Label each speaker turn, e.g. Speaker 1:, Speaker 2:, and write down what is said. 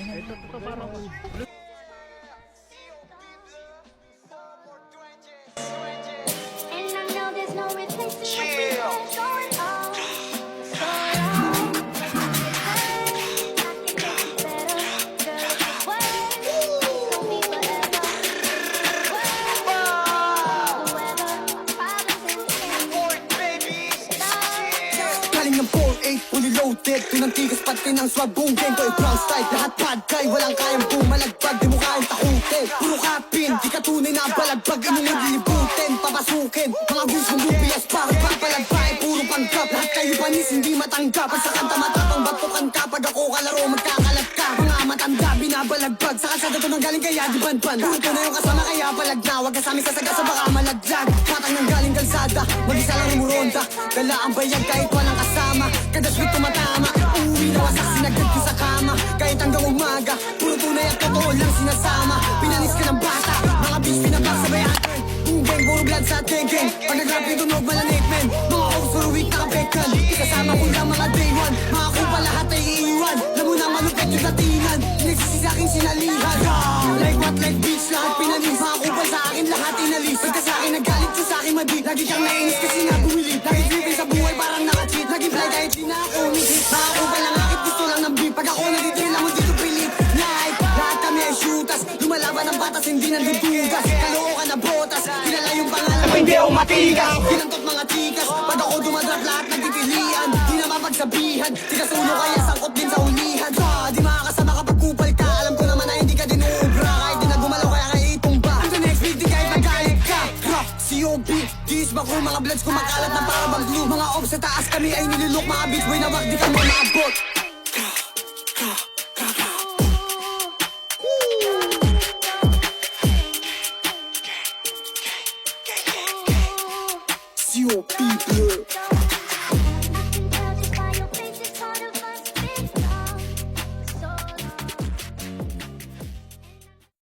Speaker 1: Ito parang
Speaker 2: And I know there's no replacing what we have going on. So I can make it better. Girl, wait, don't be forever. Whoever, problems in
Speaker 3: Galing ng 4-8, fully loaded. Pinantigas pati ng swabong gang ko ground style, lahat bad guy. Walang kayang bumalagpag, di mo kayang takutin. Puro kapin, di ka tunay na balagbag. Inunod libutin, papasukin. Mga views ng lubias, bakit papalagbay? Puro panggap, lahat kayo panis, hindi matanggap. At sa kanta matapang batukan ka, pag ako kalaro magkakalat ka. Mga matanda, binabalagbag. Sa kalsada to nang galing kaya di banban. Puto na yung kasama kaya palag na. Huwag kasami sa sagasa baka malaglag. Patang nang galing kalsada, mag-isa lang umuronda. Dala ang bayag kahit walang kasama. Kada sweet tumatama, uuwi na wasak sinagad ko sa kama. Kahit hanggang umaga, puro tunay at totoo lang sinasama. Pinanis ka ng bata, mga bitch pinapagsabayan. Bugeng, puro blood sa tegeng. Pag nag-rap yung tunog malanit men. Mga oaks puro weak nakapekan. Ikasama ko lang mga day one. Mga kupa lahat ay iiwan. Lamo na malupit yung latinan. Nagsisi sa aking sinalihan. Like what, like bitch, lahat pinanis. Mga kupa sa akin lahat inalis. Pagka sa akin nagalit ko sa akin madi. Lagi kang nainis kasi nga bumili. Lagi dripping sa buhay parang naka-cheat. Lagi fly kahit di na ako umihit. Mga kupa lang akit gusto lang ng beat. Pag ako naditrail lang mo dito pilit. Like, lahat kami ay shooters. Lumalaban ng batas, hindi nandudugas. Kalookan na botas. Kilala yung pangalan, hindi ako matigas. Kinantot mga tikas. Pag ako dumadrap, lahat nagtitilian. Di na mapagsabihan. Tigas ulo kaya sangkot din sa ulihan. Di makakasama kapag kupal ka. Alam ko naman na hindi ka din uubra. Kahit di na gumalaw kaya kaya itumba. Ang sa next beat, di kahit magalit ka. COB, dis ba ko mga bloods kumakalat na para bang glue. Mga ops sa taas kami ay nilulok. Mga beats boy na wag di kami maabot. COB, bleu.